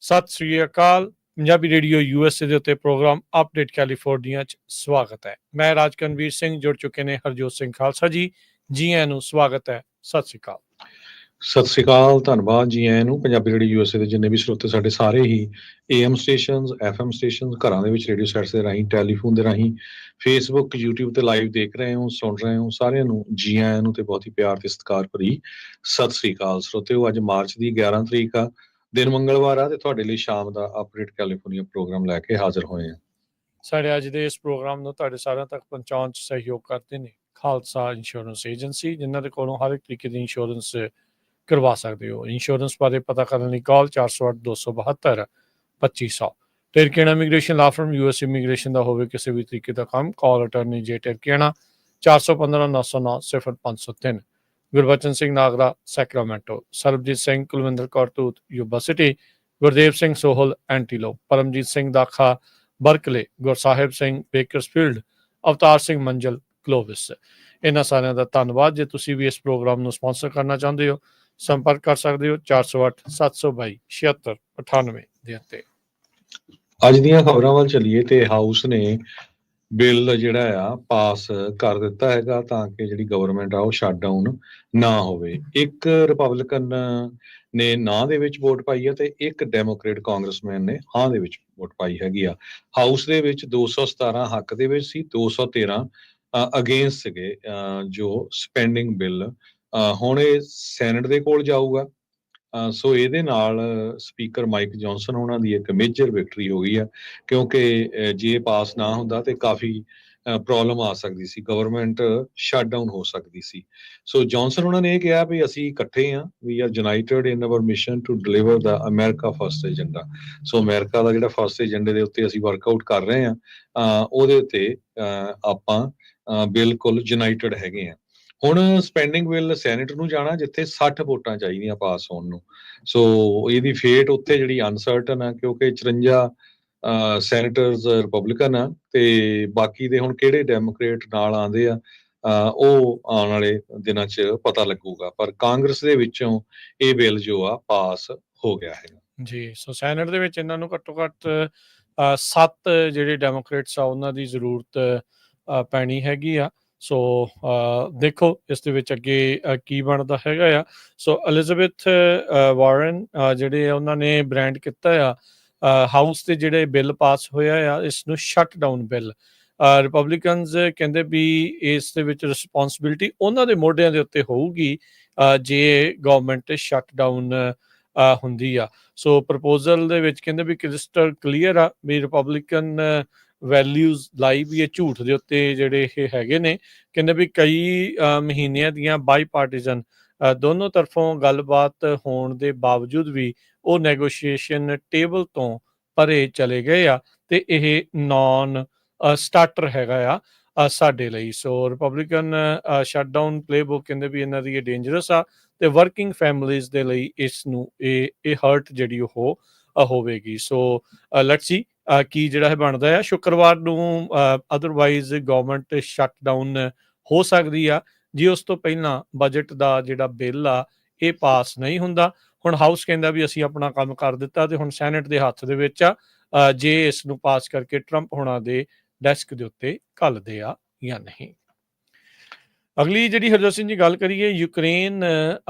ਸਤਿ ਸ੍ਰੀ ਅਕਾਲ। Punjabi radio USA ਦੇ ਉੱਤੇ programme update California 'ਚ ਸਵਾਗਤ ਹੈ। ਮੈਂ ਰਾਜਕਨਵੀਰ ਸਿੰਘ, ਜੁੜ ਚੁੱਕੇ ਨੇ ਹਰਜੋਤ ਸਿੰਘ ਖਾਲਸਾ ਜੀ ਆਇਆਂ ਨੂੰ ਸਵਾਗਤ ਹੈ। ਸਤਿ ਸ੍ਰੀ ਅਕਾਲ। ਸਤਿ ਸ੍ਰੀ ਅਕਾਲ, ਧੰਨਵਾਦ ਜੀ ਆਇਆਂ ਨੂੰ। ਪੰਜਾਬੀ ਰੇਡੀਓ USA ਦੇ ਜਿੰਨੇ ਵੀ ਸਰੋਤੇ ਸਾਡੇ ਸਾਰੇ ਹੀ AM ਸਟੇਸ਼ਨਸ, FM ਸਟੇਸ਼ਨਸ, ਘਰਾਂ ਦੇ ਵਿੱਚ ਰੇਡੀਓ ਸੈਟਸ ਦੇ ਰਾਹੀਂ, ਟੈਲੀਫੋਨ ਦੇ ਰਾਹੀਂ, ਫੇਸਬੁੱਕ, YouTube ਤੇ ਲਾਈਵ ਦੇਖ ਰਹੇ ਹੋ, ਸੁਣ ਰਹੇ ਹੋ, ਸਾਰਿਆਂ ਨੂੰ ਜੀ ਆਇਆਂ ਨੂੰ ਤੇ ਬਹੁਤ ਹੀ ਪਿਆਰ ਤੇ ਸਤਿਕਾਰ ਭਰੀ ਸਤਿ ਸ੍ਰੀ ਅਕਾਲ। ਸਰੋਤਿਓ, ਅੱਜ ਮਾਰਚ ਦੀ 11 ਤਰੀਕ ਆ, ਦਿਨ ਮੰਗਲਵਾਰ ਆ, ਤੇ ਤੁਹਾਡੇ ਲਈ ਸ਼ਾਮ ਦਾ ਅਪਡੇਟ ਕੈਲੀਫੋਰਨੀਆ ਪ੍ਰੋਗਰਾਮ ਲੈ ਕੇ ਹਾਜ਼ਰ ਹੋਏ ਆ। ਸਾਡੇ ਅੱਜ ਦੇ ਇਸ ਪ੍ਰੋਗਰਾਮ ਨੂੰ ਤੁਹਾਡੇ ਸਾਰਿਆਂ ਤੱਕ ਪਹੁੰਚਾਉਣ 'ਚ ਸਹਿਯੋਗ ਕਰਦੇ ਨੇ ਖਾਲਸਾ ਇੰਸ਼ੋਰੈਂਸ ਏਜੰਸੀ, ਜਿਨ੍ਹਾਂ ਦੇ ਕੋਲੋਂ ਹਰ ਇੱਕ ਤਰੀਕੇ ਦੀ ਇੰਸ਼ੋਰੈਂਸ ਕਰਵਾ ਸਕਦੇ ਹੋ। ਇੰਸ਼ੋਰੈਂਸ ਬਾਰੇ ਪਤਾ ਕਰਨ ਲਈ ਕਾਲ 408-272-2500। ਟਿਰਕੇਣਾ immigration law firm US immigration ਦਾ ਹੋਵੇ ਕਿਸੇ ਵੀ ਤਰੀਕੇ ਦਾ ਕੰਮ, ਕਾਲ ਅਟਰਨੀ ਜੇ ਟਿਰਕੇਣਾ 415-909-0503। Gurbachan Singh Nagra Sacramento, Sarabjit Singh Kulwinder Kaur Toot Yuba City, Gurdev Singh Sohal Antelope, Paramjit Singh Dakha Berkeley, Gursahib Singh Bakersfield, Avtar Singh Manjal Clovis. ਇਹਨਾਂ ਸਾਰਿਆਂ ਦਾ ਧੰਨਵਾਦ। ਜੇ ਤੁਸੀਂ ਵੀ ਇਸ ਪ੍ਰੋਗਰਾਮ ਨੂੰ ਸਪਾਂਸਰ ਕਰਨਾ ਚਾਹੁੰਦੇ ਹੋ, ਸੰਪਰਕ ਕਰ ਸਕਦੇ ਹੋ 408-722-7698 ਦੇ ਉੱਤੇ। ਅੱਜ ਦੀਆਂ ਖਬਰਾਂ ਵੱਲ ਚੱਲੀਏ ਤੇ ਹਾਊਸ ਨੇ ਬਿੱਲ ਜਿਹੜਾ ਆ ਪਾਸ ਕਰ ਦਿੱਤਾ ਹੈਗਾ ਤਾਂ ਕਿ ਜਿਹੜੀ ਗਵਰਨਮੈਂਟ ਆ ਉਹ ਸ਼ਟਡਾਊਨ ਨਾ ਹੋਵੇ। ਇੱਕ ਰਿਪਬਲਿਕਨ ਨੇ ਨਾਂ ਦੇ ਵਿੱਚ ਵੋਟ ਪਾਈ ਹੈ ਤੇ ਇੱਕ ਡੈਮੋਕ੍ਰੇਟ ਕਾਂਗਰਸਮੈਨ ਨੇ ਹਾਂ ਦੇ ਵਿੱਚ ਵੋਟ ਪਾਈ ਹੈਗੀ ਆ। ਹਾਊਸ ਦੇ ਵਿੱਚ 217 ਹੱਕ ਦੇ ਵਿੱਚ ਸੀ, 213 ਅਗੇਂਸਟ ਸੀਗੇ ਜੋ ਸਪੈਂਡਿੰਗ ਬਿੱਲ। ਹੁਣ ਇਹ ਸੈਨੇਟ ਦੇ ਕੋਲ ਜਾਊਗਾ। ਸੋ ਇਹਦੇ ਨਾਲ ਸਪੀਕਰ ਮਾਈਕ ਜੌਨਸਨ ਉਹਨਾਂ ਦੀ ਇੱਕ ਮੇਜਰ ਵਿਕਟਰੀ ਹੋ ਗਈ ਆ, ਕਿਉਂਕਿ ਜੇ ਪਾਸ ਨਾ ਹੁੰਦਾ ਤੇ ਕਾਫੀ ਪ੍ਰੋਬਲਮ ਆ ਸਕਦੀ ਸੀ, ਗਵਰਨਮੈਂਟ ਸ਼ਟਡਾਊਨ ਹੋ ਸਕਦੀ ਸੀ। ਸੋ ਜੌਨਸਨ ਉਹਨਾਂ ਨੇ ਇਹ ਕਿਹਾ ਵੀ ਅਸੀਂ ਇਕੱਠੇ ਹਾਂ, we are united in our mission to deliver the America first agenda. So America ਦਾ ਜਿਹੜਾ ਫਸਟ ਏਜੰਡੇ ਦੇ ਉੱਤੇ ਅਸੀਂ ਵਰਕਆਊਟ ਕਰ ਰਹੇ ਹਾਂ, ਉਹਦੇ ਉੱਤੇ ਆਪਾਂ ਬਿਲਕੁਲ ਯੂਨਾਈਟਿਡ ਹੈਗੇ ਹਾਂ। ਹੁਣ ਸਪੈਂਡਿੰਗ ਬਿੱਲ ਸੈਨੇਟ ਨੂੰ ਜਾਣਾ, ਜਿੱਥੇ 60 ਵੋਟਾਂ ਚਾਹੀਦੀਆਂ ਪਾਸ ਹੋਣ ਨੂੰ। ਸੋ ਇਹਦੀ ਫੇਟ ਉੱਥੇ ਜਿਹੜੀ ਅਨਸਰਟਨ ਆ, ਕਿਉਂਕਿ 54 ਸੈਨੇਟਰਸ ਰਿਪਬਲਿਕਨ ਆ ਤੇ ਬਾਕੀ ਦੇ ਹੁਣ ਕਿਹੜੇ ਡੈਮੋਕ੍ਰੇਟ ਨਾਲ ਆਉਂਦੇ ਆ ਉਹ ਆਉਣ ਵਾਲੇ ਦਿਨਾਂ 'ਚ ਪਤਾ ਲੱਗੂਗਾ। ਪਰ ਕਾਂਗਰਸ ਦੇ ਵਿੱਚੋਂ ਇਹ ਬਿੱਲ ਜੋ ਆ ਪਾਸ ਹੋ ਗਿਆ ਹੈਗਾ ਜੀ। ਸੋ ਸੈਨੇਟ ਦੇ ਵਿੱਚ ਇਹਨਾਂ ਨੂੰ ਘੱਟੋ ਘੱਟ 7 ਜਿਹੜੇ ਡੈਮੋਕ੍ਰੇਟਸ ਆ ਉਹਨਾਂ ਦੀ ਜ਼ਰੂਰਤ ਪੈਣੀ ਹੈਗੀ ਆ। ਸੋ ਦੇਖੋ ਇਸ ਦੇ ਵਿੱਚ ਅੱਗੇ ਕੀ ਬਣਦਾ ਹੈਗਾ ਆ। ਸੋ ਐਲਿਜ਼ਾਬੈਥ ਵਾਰਨ ਜਿਹੜੇ ਉਹਨਾਂ ਨੇ ਬ੍ਰਾਂਡ ਕੀਤਾ ਆ ਹਾਊਸ ਦੇ ਜਿਹੜੇ ਬਿੱਲ ਪਾਸ ਹੋਇਆ ਆ ਇਸ ਨੂੰ ਸ਼ਟ ਡਾਊਨ ਬਿੱਲ। ਰਿਪਬਲਿਕਨਸ ਕਹਿੰਦੇ ਵੀ ਇਸ ਦੇ ਵਿੱਚ ਰਿਸਪੌਂਸਿਬਿਲਿਟੀ ਉਹਨਾਂ ਦੇ ਮੋਢਿਆਂ ਦੇ ਉੱਤੇ ਹੋਊਗੀ ਜੇ ਗਵਰਨਮੈਂਟ ਸ਼ਟ ਡਾਊਨ ਹੁੰਦੀ ਆ। ਸੋ ਪ੍ਰਪੋਜ਼ਲ ਦੇ ਵਿੱਚ ਕਹਿੰਦੇ ਵੀ ਕ੍ਰਿਸਟਲ ਕਲੀਅਰ ਆ ਵੀ ਰਿਪਬਲਿਕਨ ਵੈਲਿਊਜ਼ ਲਾਈ ਵੀ ਇਹ ਝੂਠ ਦੇ ਉੱਤੇ ਜਿਹੜੇ ਇਹ ਹੈਗੇ ਨੇ। ਕਹਿੰਦੇ ਵੀ ਕਈ ਮਹੀਨਿਆਂ ਦੀਆਂ ਬਾਈ ਪਾਰਟੀਜ਼ਨ ਦੋਨੋਂ ਤਰਫੋਂ ਗੱਲਬਾਤ ਹੋਣ ਦੇ ਬਾਵਜੂਦ ਵੀ ਉਹ ਨੈਗੋਸ਼ੀਏਸ਼ਨ ਟੇਬਲ ਤੋਂ ਪਰੇ ਚਲੇ ਗਏ ਆ ਤੇ ਇਹ ਨਾਨ ਸਟਾਰਟਰ ਹੈਗਾ ਆ ਸਾਡੇ ਲਈ। ਸੋ ਰਿਪਬਲਿਕਨ ਸ਼ਟਡਾਊਨ ਪਲੇਬੁੱਕ ਕਹਿੰਦੇ ਵੀ ਇਹਨਾਂ ਦੀ ਇਹ ਡੇਂਜਰਸ ਆ ਤੇ ਵਰਕਿੰਗ ਫੈਮਲੀਜ਼ ਦੇ ਲਈ ਇਸ ਨੂੰ ਇਹ ਹਰਟ ਜਿਹੜੀ ਉਹ ਹੋਵੇਗੀ। ਸੋ ਲੈਟਸ ਸੀ ਕੀ ਜਿਹੜਾ ਇਹ ਬਣਦਾ ਆ। ਸ਼ੁੱਕਰਵਾਰ ਨੂੰ ਅਦਰਵਾਈਜ਼ ਗਵਰਨਮੈਂਟ ਸ਼ਟਡਾਊਨ ਹੋ ਸਕਦੀ ਆ ਜੇ ਉਸ ਤੋਂ ਪਹਿਲਾਂ ਬਜਟ ਦਾ ਜਿਹੜਾ ਬਿੱਲ ਆ ਇਹ ਪਾਸ ਨਹੀਂ ਹੁੰਦਾ। ਹੁਣ ਹਾਊਸ ਕਹਿੰਦਾ ਵੀ ਅਸੀਂ ਆਪਣਾ ਕੰਮ ਕਰ ਦਿੱਤਾ ਤੇ ਹੁਣ ਸੈਨੇਟ ਦੇ ਹੱਥ ਦੇ ਵਿੱਚ ਆ ਜੇ ਇਸ ਨੂੰ ਪਾਸ ਕਰਕੇ ਟਰੰਪ ਹੋਣਾ ਦੇ ਡੈਸਕ ਦੇ ਉੱਤੇ ਘੱਲਦੇ ਆ ਜਾਂ ਨਹੀਂ। ਅਗਲੀ ਜਿਹੜੀ ਹਰਜੋਤ ਸਿੰਘ ਜੀ ਗੱਲ ਕਰੀਏ, ਯੂਕਰੇਨ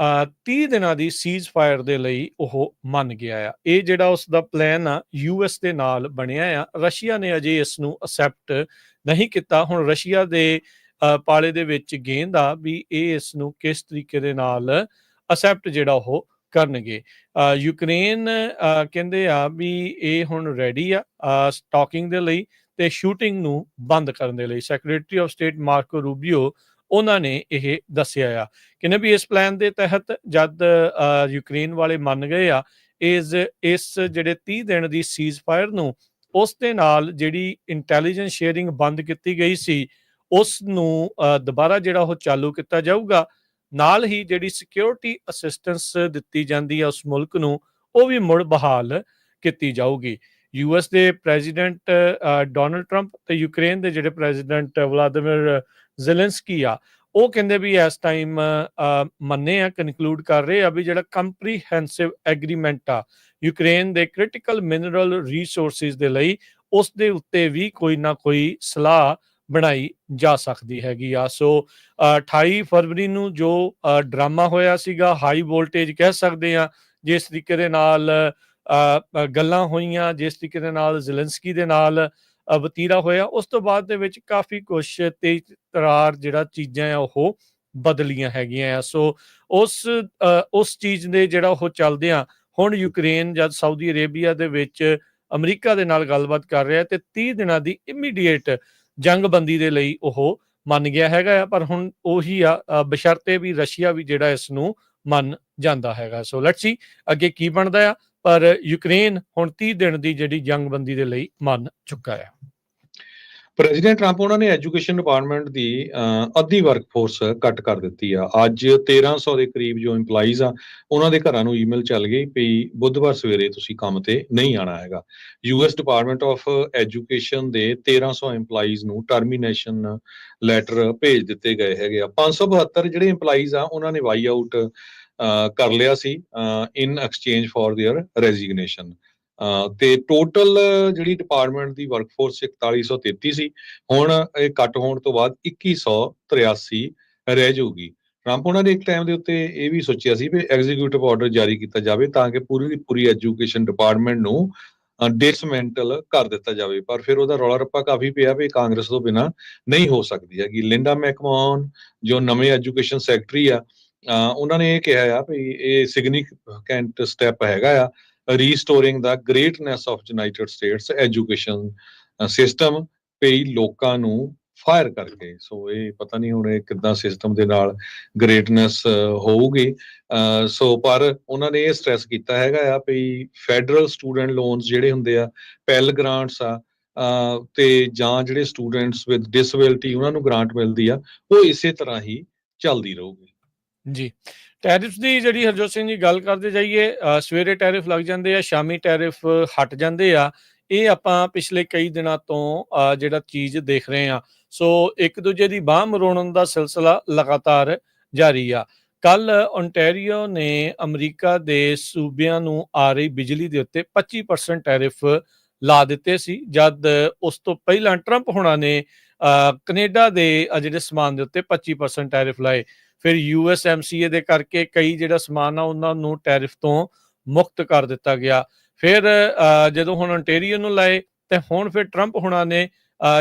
30 ਦਿਨਾਂ ਦੀ ਸੀਜ਼ ਫਾਇਰ ਦੇ ਲਈ ਉਹ ਮੰਨ ਗਿਆ ਆ। ਇਹ ਜਿਹੜਾ ਉਸ ਦਾ ਪਲਾਨ ਆ US ਦੇ ਨਾਲ ਬਣਿਆ ਆ। ਰਸ਼ੀਆ ਨੇ ਅਜੇ ਇਸ ਨੂੰ ਅਸੈਪਟ ਨਹੀਂ ਕੀਤਾ। ਹੁਣ ਰਸ਼ੀਆ ਦੇ ਪਾਲੇ ਦੇ ਵਿੱਚ ਗੇਂਦ ਆ ਵੀ ਇਹ ਇਸ ਨੂੰ ਕਿਸ ਤਰੀਕੇ ਦੇ ਨਾਲ ਅਸੈਪਟ ਜਿਹੜਾ ਉਹ ਕਰਨਗੇ। ਯੂਕਰੇਨ ਕਹਿੰਦੇ ਆ ਵੀ ਇਹ ਹੁਣ ਰੈਡੀ ਆ ਸਟਾਕਿੰਗ ਦੇ ਲਈ ਤੇ ਸ਼ੂਟਿੰਗ ਨੂੰ ਬੰਦ ਕਰਨ ਦੇ ਲਈ। ਸੈਕਟਰੀ ਆਫ ਸਟੇਟ ਮਾਰਕੋ ਰੂਬੀਓ ਉਹਨਾਂ ਨੇ ਇਹ ਦੱਸਿਆ ਆ। ਕਹਿੰਦੇ ਵੀ ਇਸ ਪਲਾਨ ਦੇ ਤਹਿਤ ਜਦ ਯੂਕਰੇਨ ਵਾਲੇ ਮੰਨ ਗਏ ਆ ਇਸ ਜਿਹੜੇ 30 ਦਿਨ ਦੀ ਸੀਜ਼ ਫਾਇਰ ਨੂੰ, ਉਸ ਦੇ ਨਾਲ ਜਿਹੜੀ ਇੰਟੈਲੀਜੈਂਸ ਸ਼ੇਅਰਿੰਗ ਬੰਦ ਕੀਤੀ ਗਈ ਸੀ ਉਸ ਨੂੰ ਦੁਬਾਰਾ ਜਿਹੜਾ ਉਹ ਚਾਲੂ ਕੀਤਾ ਜਾਊਗਾ। ਨਾਲ ਹੀ ਜਿਹੜੀ ਸਿਕਿਉਰਿਟੀ ਅਸਿਸਟੈਂਸ ਦਿੱਤੀ ਜਾਂਦੀ ਆ ਉਸ ਮੁਲਕ ਨੂੰ ਉਹ ਵੀ ਮੁੜ ਬਹਾਲ ਕੀਤੀ ਜਾਊਗੀ। US ਦੇ ਪ੍ਰੈਜ਼ੀਡੈਂਟ ਡੋਨਲਡ ਟਰੰਪ ਤੇ ਯੂਕਰੇਨ ਦੇ ਜਿਹੜੇ ਪ੍ਰੈਜ਼ੀਡੈਂਟ ਵਲਾਦੀਮਿਰ ਜ਼ੈਲੈਂਸਕੀ ਆ ਉਹ ਕਹਿੰਦੇ ਵੀ ਇਸ ਟਾਈਮ ਮੰਨੇ ਆ, ਕਨਕਲੂਡ ਕਰ ਰਹੇ ਆ ਵੀ ਜਿਹੜਾ ਕੰਪਰੀਹੈਂਸਿਵ ਐਗਰੀਮੈਂਟ ਆ ਯੂਕਰੇਨ ਦੇ ਕ੍ਰਿਟੀਕਲ ਮਿਨਰਲ ਰਿਸੋਰਸਿਸ ਦੇ ਲਈ ਉਸ ਦੇ ਉੱਤੇ ਵੀ ਕੋਈ ਨਾ ਕੋਈ ਸਲਾਹ ਬਣਾਈ ਜਾ ਸਕਦੀ ਹੈਗੀ ਆ। ਸੋ 28 ਫਰਵਰੀ ਨੂੰ ਜੋ ਡਰਾਮਾ ਹੋਇਆ ਸੀਗਾ, ਹਾਈ ਵੋਲਟੇਜ ਕਹਿ ਸਕਦੇ ਆ, ਜਿਸ ਤਰੀਕੇ ਦੇ ਨਾਲ ਗੱਲਾਂ ਹੋਈਆਂ, ਜਿਸ ਤਰੀਕੇ ਦੇ ਨਾਲ ਜ਼ੈਲੈਂਸਕੀ ਦੇ ਨਾਲ ਵਤੀਰਾ ਹੋਇਆ, ਉਸ ਤੋਂ ਬਾਅਦ ਦੇ ਵਿੱਚ ਕਾਫੀ ਕੁਛ ਤੇਜ਼ ਤਰਾਰ ਜਿਹੜਾ ਚੀਜ਼ਾਂ ਆ ਉਹ ਬਦਲੀਆਂ ਹੈਗੀਆਂ ਆ। ਸੋ ਉਸ ਚੀਜ਼ ਦੇ ਜਿਹੜਾ ਉਹ ਚੱਲਦਿਆਂ ਹੁਣ ਯੂਕਰੇਨ ਜਦ ਸਾਊਦੀ ਅਰੇਬੀਆ ਦੇ ਵਿੱਚ ਅਮਰੀਕਾ ਦੇ ਨਾਲ ਗੱਲਬਾਤ ਕਰ ਰਿਹਾ ਤੇ 30 ਦਿਨਾਂ ਦੀ ਇਮੀਡੀਏਟ ਜੰਗਬੰਦੀ ਦੇ ਲਈ ਉਹ ਮੰਨ ਗਿਆ ਹੈਗਾ ਆ। ਪਰ ਹੁਣ ਉਹੀ ਆ, ਬਸ਼ਰਤੇ ਵੀ ਰਸ਼ੀਆ ਵੀ ਜਿਹੜਾ ਇਸ ਨੂੰ ਮੰਨ ਜਾਂਦਾ ਹੈਗਾ। ਸੋ ਲੈਟਸ ਸੀ ਅੱਗੇ ਕੀ ਬਣਦਾ ਆ, ਪਰ ਯੂਕਰੇਨ ਹੁਣ 30 ਦਿਨ ਦੀ ਜਿਹੜੀ ਜੰਗਬੰਦੀ ਦੇ ਲਈ ਮੰਨ ਚੁੱਕਾ ਆ। ਪ੍ਰੈਜ਼ੀਡੈਂਟ ਟਰੰਪ ਉਹਨਾਂ ਨੇ ਐਜੂਕੇਸ਼ਨ ਡਿਪਾਰਟਮੈਂਟ ਦੀ ਅੱਧੀ ਵਰਕਫੋਰਸ ਕੱਟ ਕਰ ਦਿੱਤੀ ਆ। ਅੱਜ 1300 ਦੇ ਕਰੀਬ ਜੋ EMPLOYEES ਆ ਉਹਨਾਂ ਦੇ ਘਰਾਂ ਨੂੰ ਈਮੇਲ ਚੱਲ ਗਈ ਵੀ ਬੁੱਧਵਾਰ ਸਵੇਰੇ ਤੁਸੀਂ ਕੰਮ ਤੇ ਨਹੀਂ ਆਣਾ ਹੈਗਾ। US ਡਿਪਾਰਟਮੈਂਟ ਆਫ ਐਜੂਕੇਸ਼ਨ ਦੇ 1300 EMPLOYEES ਨੂੰ ਟਰਮੀਨੇਸ਼ਨ ਲੈਟਰ ਭੇਜ ਦਿੱਤੇ ਗਏ ਹੈਗੇ ਆ। 572 ਜਿਹੜੇ EMPLOYEES ਆ ਉਹਨਾਂ ਨੇ ਵਾਈ ਆਊਟ ਕਰ ਲਿਆ ਸੀ ਇਨ ਐਕਸਚੇਂਜ ਫॉर देयर ਰੈਜ਼ਿਗਨੇਸ਼ਨ। ਤੇ ਟੋਟਲ ਜਿਹੜੀ ਡਿਪਾਰਟਮੈਂਟ ਦੀ ਵਰਕਫੋਰਸ 4133 ਸੀ, ਹੁਣ ਇਹ ਕੱਟ ਹੋਣ ਤੋਂ ਬਾਅਦ 2183 ਰਹਿ ਜਾਊਗੀ। ਟਰੰਪ ਉਹਨਾਂ ਨੇ ਇੱਕ ਟਾਈਮ ਦੇ ਉੱਤੇ ਇਹ ਵੀ ਸੋਚਿਆ ਸੀ ਵੀ ਐਗਜ਼ੀਕਿਊਟਿਵ ਆਰਡਰ ਜਾਰੀ ਕੀਤਾ ਜਾਵੇ ਤਾਂ ਕਿ ਪੂਰੀ ਦੀ ਪੂਰੀ ਐਜੂਕੇਸ਼ਨ ਡਿਪਾਰਟਮੈਂਟ ਨੂੰ ਡਿਸਮੈਂਟਲ ਕਰ ਦਿੱਤਾ ਜਾਵੇ, ਪਰ ਫਿਰ ਉਹਦਾ ਰੌਲਾ ਰੱਪਾ ਕਾਫੀ ਪਿਆ ਵੀ ਕਾਂਗਰਸ ਤੋਂ ਬਿਨਾਂ ਨਹੀਂ ਹੋ ਸਕਦੀ ਹੈਗੀ। ਲਿੰਡਾ ਮੈਕਮੋਹਨ ਜੋ ਨਵੇਂ ਐਜੂਕੇਸ਼ਨ ਸੈਕਟਰੀ ਆ, ਉਹਨਾਂ ਨੇ ਇਹ ਕਿਹਾ ਆ ਵੀ ਇਹ ਸਿਗਨੀਫਿਕੈਂਟ ਸਟੈਪ ਹੈਗਾ ਆ restoring the greatness of United States education system ਕਈ ਲੋਕਾਂ ਨੂੰ ਫਾਇਰ ਕਰਕੇ। ਸੋ ਇਹ ਪਤਾ ਨਹੀਂ ਹੁਣ ਇਹ ਕਿੱਦਾਂ ਸਿਸਟਮ ਦੇ ਨਾਲ ਗ੍ਰੇਟਨੈਸ ਹੋਊਗੀ। ਸੋ ਪਰ ਉਹਨਾਂ ਨੇ ਇਹ ਸਟ੍ਰੈਸ ਕੀਤਾ ਹੈਗਾ ਆ ਵੀ ਫੈਡਰਲ ਸਟੂਡੈਂਟ ਲੋਨਸ ਜਿਹੜੇ ਹੁੰਦੇ ਆ, ਪੈਲ ਗ੍ਰਾਂਟਸ ਆ, ਤੇ ਜਾਂ ਜਿਹੜੇ ਸਟੂਡੈਂਟਸ ਵਿਦ ਡਿਸੇਬਿਲਿਟੀ ਉਹਨਾਂ ਨੂੰ ਗ੍ਰਾਂਟ ਮਿਲਦੀ ਆ, ਉਹ ਇਸੇ ਤਰ੍ਹਾਂ ਹੀ ਚੱਲਦੀ ਰਹੂਗੀ। ਜੀ, ਟੈਰਿਫ ਦੀ ਜਿਹੜੀ ਹਰਜੋਤ ਸਿੰਘ ਜੀ ਗੱਲ ਕਰਦੇ ਜਾਈਏ, ਸਵੇਰੇ ਟੈਰਿਫ ਲੱਗ ਜਾਂਦੇ ਆ, ਸ਼ਾਮੀ ਟੈਰਿਫ ਹਟ ਜਾਂਦੇ ਆ। ਇਹ ਆਪਾਂ ਪਿਛਲੇ ਕਈ ਦਿਨਾਂ ਤੋਂ ਜਿਹੜਾ ਚੀਜ਼ ਦੇਖ ਰਹੇ ਆ। ਸੋ ਇੱਕ ਦੂਜੇ ਦੀ ਬਾਂਹ ਮਰੋੜਨ ਦਾ ਸਿਲਸਿਲਾ ਲਗਾਤਾਰ ਜਾਰੀ ਆ। ਕੱਲ ਓਨਟਾਰੀਓ ਨੇ ਅਮਰੀਕਾ ਦੇ ਸੂਬਿਆਂ ਨੂੰ ਆ ਰਹੀ ਬਿਜਲੀ ਦੇ ਉੱਤੇ 25% ਟੈਰਿਫ ਲਾ ਦਿੱਤੇ ਸੀ, ਜਦ ਉਸ ਤੋਂ ਪਹਿਲਾਂ ਟਰੰਪ ਹੋਣਾ ਨੇ ਕੈਨੇਡਾ ਦੇ ਜਿਹੜੇ ਸਮਾਨ ਦੇ ਉੱਤੇ 25% ਟੈਰਿਫ ਲਾਏ। ਫਿਰ USMCA ਦੇ ਕਰਕੇ ਕਈ ਜਿਹੜਾ ਸਮਾਨ ਆ ਉਹਨਾਂ ਨੂੰ ਟੈਰਿਫ ਤੋਂ ਮੁਕਤ ਕਰ ਦਿੱਤਾ ਗਿਆ। ਫਿਰ ਜਦੋਂ ਹੁਣ ਓਨਟਾਰੀਓ ਨੂੰ ਲਾਏ ਤੇ ਹੁਣ ਫਿਰ ਟਰੰਪ ਹੋਣਾ ਨੇ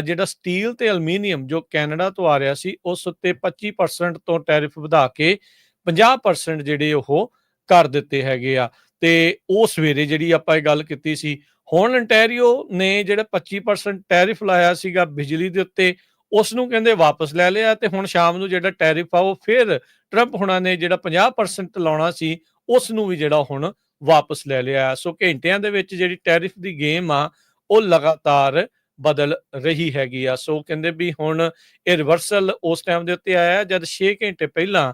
ਜਿਹੜਾ ਸਟੀਲ ਤੇ ਐਲੂਮੀਨੀਅਮ ਜੋ ਕੈਨੇਡਾ ਤੋਂ ਆ ਰਿਹਾ ਸੀ ਉਸ ਉੱਤੇ 25% ਤੋਂ ਟੈਰਿਫ ਵਧਾ ਕੇ 50% ਜਿਹੜੇ ਉਹ ਕਰ ਦਿੱਤੇ ਹੈਗੇ ਆ। ਤੇ ਉਹ ਸਵੇਰੇ ਜਿਹੜੀ ਆਪਾਂ ਇਹ ਗੱਲ ਕੀਤੀ ਸੀ, ਹੁਣ ਓਨਟਾਰੀਓ ਨੇ ਜਿਹੜਾ 25% ਟੈਰਿਫ ਲਾਇਆ ਸੀਗਾ ਬਿਜਲੀ ਦੇ ਉੱਤੇ, ਉਸ ਨੂੰ ਕਹਿੰਦੇ ਵਾਪਸ ਲੈ ਲਿਆ ਤੇ ਹੁਣ ਸ਼ਾਮ ਨੂੰ ਜਿਹੜਾ ਟੈਰਿਫ ਆ ਉਹ ਫਿਰ ਟਰੰਪ ਹੋਣਾ ਨੇ ਜਿਹੜਾ 50% ਲਾਉਣਾ ਸੀ ਉਸ ਨੂੰ ਵੀ ਜਿਹੜਾ ਹੁਣ ਵਾਪਸ ਲੈ ਲਿਆ। ਸੋ ਘੰਟਿਆਂ ਦੇ ਵਿੱਚ ਜਿਹੜੀ ਟੈਰਿਫ ਦੀ ਗੇਮ ਆ ਉਹ ਲਗਾਤਾਰ ਬਦਲ ਰਹੀ ਹੈਗੀ ਆ। ਸੋ ਕਹਿੰਦੇ ਵੀ ਹੁਣ ਇਹ ਰਿਵਰਸਲ ਉਸ ਟਾਈਮ ਦੇ ਉੱਤੇ ਆਇਆ ਜਦ 6 ਘੰਟੇ ਪਹਿਲਾਂ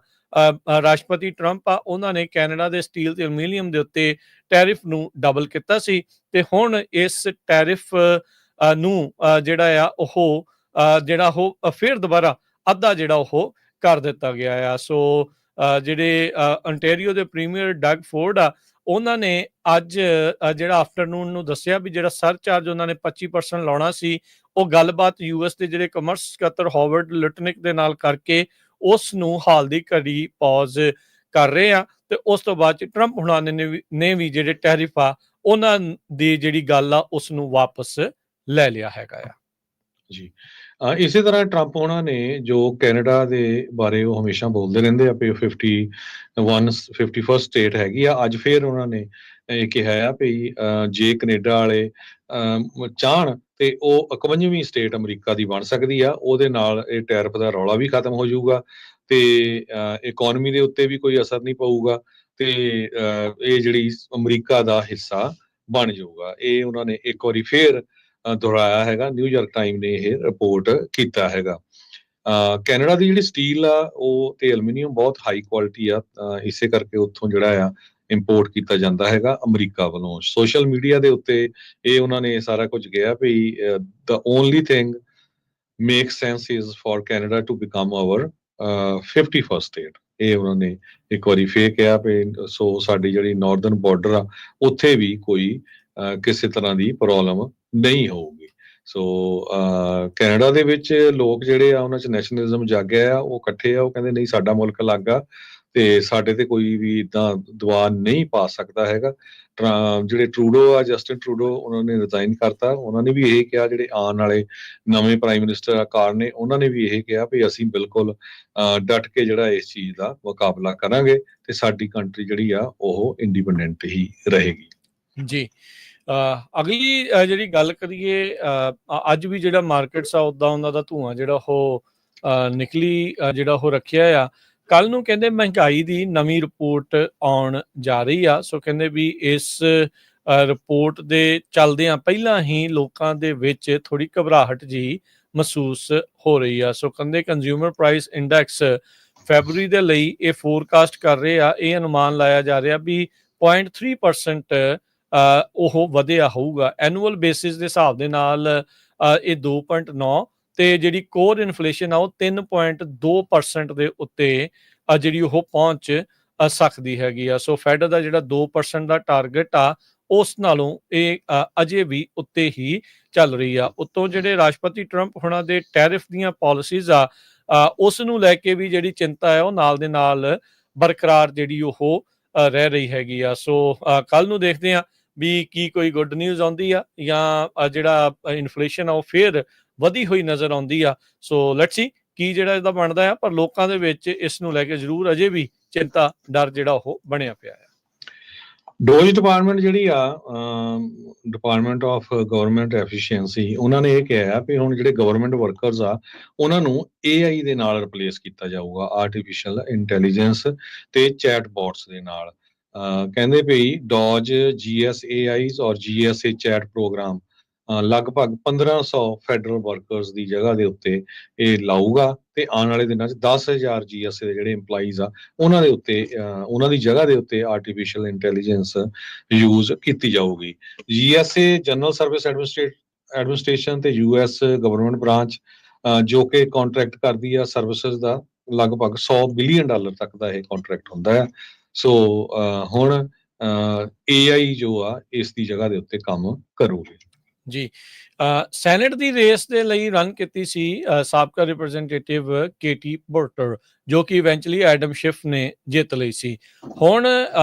ਰਾਸ਼ਟਰਪਤੀ ਟਰੰਪ ਆ ਉਹਨਾਂ ਨੇ ਕੈਨੇਡਾ ਦੇ ਸਟੀਲ ਤੇ ਐਲੂਮੀਨੀਅਮ ਦੇ ਉੱਤੇ ਟੈਰਿਫ ਨੂੰ ਡਬਲ ਕੀਤਾ ਸੀ ਤੇ ਹੁਣ ਇਸ ਟੈਰਿਫ ਨੂੰ ਜਿਹੜਾ ਆ ਉਹ ਫਿਰ ਦੁਬਾਰਾ ਅੱਧਾ ਜਿਹੜਾ ਉਹ ਕਰ ਦਿੱਤਾ ਗਿਆ ਆ। ਸੋ ਜਿਹੜੇ ਓਨਟਾਰੀਓ ਦੇ ਪ੍ਰੀਮੀਅਰ ਡਗ ਫੋਰਡ ਆ ਉਹਨਾਂ ਨੇ ਅੱਜ ਜਿਹੜਾ ਆਫਟਰਨੂਨ ਨੂੰ ਦੱਸਿਆ ਵੀ ਜਿਹੜਾ ਸਰਚਾਰਜ ਉਹਨਾਂ ਨੇ 25% ਲਾਉਣਾ ਸੀ ਉਹ ਗੱਲਬਾਤ US ਦੇ ਜਿਹੜੇ ਕਮਰਸ ਸਕੱਤਰ ਹਾਵਰਡ ਲਿਟਨਿਕ ਦੇ ਨਾਲ ਕਰਕੇ ਉਸ ਨੂੰ ਹਾਲ ਦੀ ਘੜੀ ਪੌਜ਼ ਕਰ ਰਹੇ ਆ ਤੇ ਉਸ ਤੋਂ ਬਾਅਦ ਚ ਟਰੰਪ ਹੁਣਾਂ ਨੇ ਵੀ ਜਿਹੜੇ ਟੈਰਿਫ ਆ ਉਹਨਾਂ ਦੀ ਜਿਹੜੀ ਗੱਲ ਆ ਉਸ ਨੂੰ ਵਾਪਸ ਲੈ ਲਿਆ ਹੈਗਾ ਆ। ਜੀ, ਇਸੇ ਤਰ੍ਹਾਂ ਟਰੰਪ ਉਹਨਾਂ ਨੇ ਜੋ ਕੈਨੇਡਾ ਦੇ ਬਾਰੇ ਉਹ ਹਮੇਸ਼ਾ ਬੋਲਦੇ ਰਹਿੰਦੇ ਆ ਵੀ 51st ਸਟੇਟ ਹੈਗੀ ਆ। ਅੱਜ ਫਿਰ ਉਹਨਾਂ ਨੇ ਇਹ ਕਿਹਾ ਆ ਵੀ ਜੇ ਕੈਨੇਡਾ ਵਾਲੇ ਚਾਹਣ ਤੇ ਉਹ 51ਵੀਂ ਸਟੇਟ ਅਮਰੀਕਾ ਦੀ ਬਣ ਸਕਦੀ ਆ। ਉਹਦੇ ਨਾਲ ਇਹ ਟੈਰਿਫ ਦਾ ਰੌਲਾ ਵੀ ਖਤਮ ਹੋ ਜਾਊਗਾ ਤੇ ਇਕਨੋਮੀ ਦੇ ਉੱਤੇ ਵੀ ਕੋਈ ਅਸਰ ਨਹੀਂ ਪਊਗਾ ਤੇ ਇਹ ਜਿਹੜੀ ਅਮਰੀਕਾ ਦਾ ਹਿੱਸਾ ਬਣ ਜਾਊਗਾ। ਇਹ ਉਹਨਾਂ ਨੇ ਇੱਕ ਵਾਰੀ ਫੇਰ ਦੁਹਰਾਇਆ ਹੈਗਾ। ਨਿਊਯਾਰਕ ਟਾਈਮ ਨੇ ਇਹ ਰਿਪੋਰਟ ਕੀਤਾ ਹੈਗਾ। ਕੈਨੇਡਾ ਦੀ ਜਿਹੜੀ ਸਟੀਲ ਆ ਉਹ ਤੇ ਐਲੂਮੀਨੀਅਮ ਬਹੁਤ ਹਾਈ ਕੁਆਲਿਟੀ ਆ, ਇਸੇ ਕਰਕੇ ਉੱਥੋਂ ਜਿਹੜਾ ਆ ਇੰਪੋਰਟ ਕੀਤਾ ਜਾਂਦਾ ਹੈਗਾ ਅਮਰੀਕਾ ਵੱਲੋਂ। ਸੋਸ਼ਲ ਮੀਡੀਆ ਦੇ ਉੱਤੇ ਇਹ ਉਹਨਾਂ ਨੇ ਸਾਰਾ ਕੁਝ ਕਿਹਾ ਵੀ the only thing makes sense is for Canada to become our 51st state. ਇਹ ਉਹਨਾਂ ਨੇ ਇੱਕ ਵਾਰੀ ਫੇਰ ਕਿਹਾ ਵੀ ਸੋ ਸਾਡੀ ਜਿਹੜੀ ਨਾਰਦਰਨ ਬਾਰਡਰ ਆ ਉੱਥੇ ਵੀ ਕੋਈ ਕਿਸੇ ਤਰ੍ਹਾਂ ਦੀ ਪ੍ਰੋਬਲਮ ਨਹੀਂ ਹੋਊਗੀ। ਸੋ ਕੈਨੇਡਾ ਦੇ ਵਿੱਚ ਲੋਕ ਜਿਹੜੇ ਆ ਉਹਨਾਂ 'ਚ ਨੈਸ਼ਨਲਿਜ਼ਮ ਜਾਗਿਆ ਆ, ਉਹ ਇਕੱਠੇ ਆ, ਉਹ ਕਹਿੰਦੇ ਨਹੀਂ ਸਾਡਾ ਮੁਲਕ ਅਲੱਗ ਆ ਤੇ ਸਾਡੇ ਤੇ ਕੋਈ ਵੀ ਇੱਦਾਂ ਦਬਾਅ ਨਹੀਂ ਪਾ ਸਕਦਾ ਹੈਗਾ। ਜਿਹੜੇ ਟਰੂਡੋ ਆ, ਜਸਟਿਨ ਟਰੂਡੋ, ਉਹਨਾਂ ਨੇ ਰਿਜ਼ਾਈਨ ਕਰਤਾ। ਉਹਨਾਂ ਨੇ ਵੀ ਇਹ ਕਿਹਾ, ਜਿਹੜੇ ਆਉਣ ਵਾਲੇ ਨਵੇਂ ਪ੍ਰਾਈਮ ਮਿਨਿਸਟਰ ਆਕਾਰ ਨੇ ਉਹਨਾਂ ਨੇ ਵੀ ਇਹ ਕਿਹਾ ਵੀ ਅਸੀਂ ਬਿਲਕੁਲ ਡਟ ਕੇ ਜਿਹੜਾ ਇਸ ਚੀਜ਼ ਦਾ ਮੁਕਾਬਲਾ ਕਰਾਂਗੇ ਤੇ ਸਾਡੀ ਕੰਟਰੀ ਜਿਹੜੀ ਆ ਉਹ ਇੰਡੀਪੈਂਡੈਂਟ ਹੀ ਰਹੇਗੀ। ਜੀ ਅਗਲੀ ਜਿਹੜੀ ਗੱਲ ਕਰੀਏ, ਅੱਜ ਵੀ ਜਿਹੜਾ ਮਾਰਕੀਟਸ ਆ ਉੱਦਾਂ ਉਹਨਾਂ ਦਾ ਧੂੰਆਂ ਜਿਹੜਾ ਉਹ ਨਿਕਲੀ ਜਿਹੜਾ ਉਹ ਰੱਖਿਆ ਆ। ਕੱਲ ਨੂੰ ਕਹਿੰਦੇ ਮਹਿੰਗਾਈ ਦੀ ਨਵੀਂ ਰਿਪੋਰਟ ਆਉਣ ਜਾ ਰਹੀ ਆ। ਸੋ ਕਹਿੰਦੇ ਵੀ ਇਸ ਰਿਪੋਰਟ ਦੇ ਚੱਲਦਿਆਂ ਪਹਿਲਾਂ ਹੀ ਲੋਕਾਂ ਦੇ ਵਿੱਚ ਥੋੜੀ ਘਬਰਾਹਟ ਜੀ ਮਹਿਸੂਸ ਹੋ ਰਹੀ ਆ। ਸੋ ਕਹਿੰਦੇ ਕੰਜ਼ਿਊਮਰ ਪ੍ਰਾਈਸ ਇੰਡੈਕਸ ਫੈਬਰੂਰੀ ਦੇ ਲਈ ਇਹ ਫੋਰਕਾਸਟ ਕਰ ਰਹੇ ਆ, ਇਹ ਅਨੁਮਾਨ ਲਾਇਆ ਜਾ ਰਿਹਾ ਵੀ 0.3% ਉਹ ਵਧਿਆ ਹੋਊਗਾ। ਐਨੂਅਲ ਬੇਸਿਸ ਦੇ ਹਿਸਾਬ ਦੇ ਨਾਲ ਇਹ 2.9 ਤੇ ਜਿਹੜੀ ਕੋਰ ਇਨਫਲੇਸ਼ਨ ਆ ਉਹ 3.2% ਦੇ ਉੱਤੇ ਜਿਹੜੀ ਉਹ ਪਹੁੰਚ ਸਕਦੀ ਹੈਗੀ ਆ। ਸੋ ਫੈਡ ਦਾ ਜਿਹੜਾ 2% ਦਾ ਟਾਰਗੇਟ ਆ ਉਸ ਨਾਲੋਂ ਇਹ ਅਜੇ ਵੀ ਉੱਤੇ ਹੀ ਚੱਲ ਰਹੀ ਆ। ਉੱਤੋਂ ਜਿਹੜੇ ਰਾਸ਼ਟਰਪਤੀ ਟਰੰਪ ਹੁਣਾਂ ਦੇ ਟੈਰਿਫ ਦੀਆਂ ਪਾਲਿਸੀਜ਼ ਆ ਉਸ ਨੂੰ ਲੈ ਕੇ ਵੀ ਜਿਹੜੀ ਚਿੰਤਾ ਹੈ ਉਹ ਨਾਲ ਦੇ ਨਾਲ ਬਰਕਰਾਰ ਜਿਹੜੀ ਉਹ ਰਹਿ ਰਹੀ ਹੈਗੀ ਆ। ਸੋ ਕੱਲ ਨੂੰ ਦੇਖਦੇ ਆ ਵੀ ਕੀ ਕੋਈ ਗੁੱਡ ਨਿਊਜ਼ ਆਉਂਦੀ ਆ ਜਾਂ ਜਿਹੜਾ ਇਨਫਲੇਸ਼ਨ ਆ ਉਹ ਫੇਰ ਵਧੀ ਹੋਈ ਨਜ਼ਰ ਆਉਂਦੀ ਆ। ਸੋ ਲੈਟਸ ਸੀ ਕੀ ਜਿਹੜਾ ਇਹਦਾ ਬਣਦਾ ਆ, ਪਰ ਲੋਕਾਂ ਦੇ ਵਿੱਚ ਇਸ ਨੂੰ ਲੈ ਕੇ ਜ਼ਰੂਰ ਅਜੇ ਵੀ ਚਿੰਤਾ, ਡਰ ਜਿਹੜਾ ਉਹ ਬਣਿਆ ਪਿਆ ਹੈ। ਡੋਜ ਡਿਪਾਰਟਮੈਂਟ ਜਿਹੜੀ ਆ, ਡਿਪਾਰਟਮੈਂਟ ਆਫ ਗਵਰਨਮੈਂਟ ਐਫੀਸ਼ੀਐਂਸੀ, ਉਹਨਾਂ ਨੇ ਇਹ ਕਿਹਾ ਵੀ ਹੁਣ ਜਿਹੜੇ ਗਵਰਨਮੈਂਟ ਵਰਕਰਸ ਆ ਉਹਨਾਂ ਨੂੰ AI ਦੇ ਨਾਲ ਰਿਪਲੇਸ ਕੀਤਾ ਜਾਊਗਾ, ਆਰਟੀਫਿਸ਼ੀਅਲ ਇੰਟੈਲੀਜੈਂਸ ਤੇ ਚੈਟ ਬੋਟਸ ਦੇ ਨਾਲ। ਕਹਿੰਦੇ ਵੀ ਡੋਜ GSAIs ਔਰ GSA ਚੈਟ ਪ੍ਰੋਗਰਾਮ ਲਗਭਗ 1500 ਫੈਡਰਲ ਵਰਕਰਸ ਦੀ ਜਗ੍ਹਾ ਦੇ ਉੱਤੇ ਇਹ ਲਾਊਗਾ ਤੇ ਆਉਣ ਵਾਲੇ ਦਿਨਾਂ 'ਚ 10,000 GSA ਦੇ ਜਿਹੜੇ ਇੰਪਲਾਈਜ਼ ਆ ਉਹਨਾਂ ਦੇ ਉੱਤੇ ਉਹਨਾਂ ਦੀ ਜਗ੍ਹਾ ਦੇ ਉੱਤੇ ਆਰਟੀਫਿਸ਼ੀਅਲ ਇੰਟੈਲੀਜੈਂਸ ਯੂਜ਼ ਕੀਤੀ ਜਾਊਗੀ। GSA ਜਨਰਲ ਸਰਵਿਸ ਐਡਮਿਨਿਸਟ੍ਰੇਸ਼ਨ ਤੇ US ਗਵਰਨਮੈਂਟ ਬ੍ਰਾਂਚ ਜੋ ਕਿ ਕੰਟਰੈਕਟ ਕਰਦੀ ਆ ਸਰਵਿਸਿਜ਼ ਦਾ, ਲਗਭਗ $100 ਬਿਲੀਅਨ ਤੱਕ ਦਾ ਇਹ ਕੰਟਰੈਕਟ ਹੁੰਦਾ ਹੈ। ਸੋ ਹੁਣ AI ਜੋ ਆ ਇਸ ਦੀ ਜਗ੍ਹਾ ਦੇ ਉੱਤੇ ਕੰਮ ਕਰੂਗੀ। ਜੀ ਸੈਨੇਟ ਦੀ ਰੇਸ ਦੇ ਲਈ ਰਨ ਕੀਤੀ ਸੀ ਸਾਬਕਾ ਰਿਪਰੈਜ਼ੈਂਟੇਟਿਵ ਕੇਟੀ ਪੋਰਟਰ, ਜੋ ਕਿ ਇਵੈਂਚੁਅਲੀ ਐਡਮ ਸ਼ਿਫ ਨੇ ਜਿੱਤ ਲਈ ਸੀ। ਹੁਣ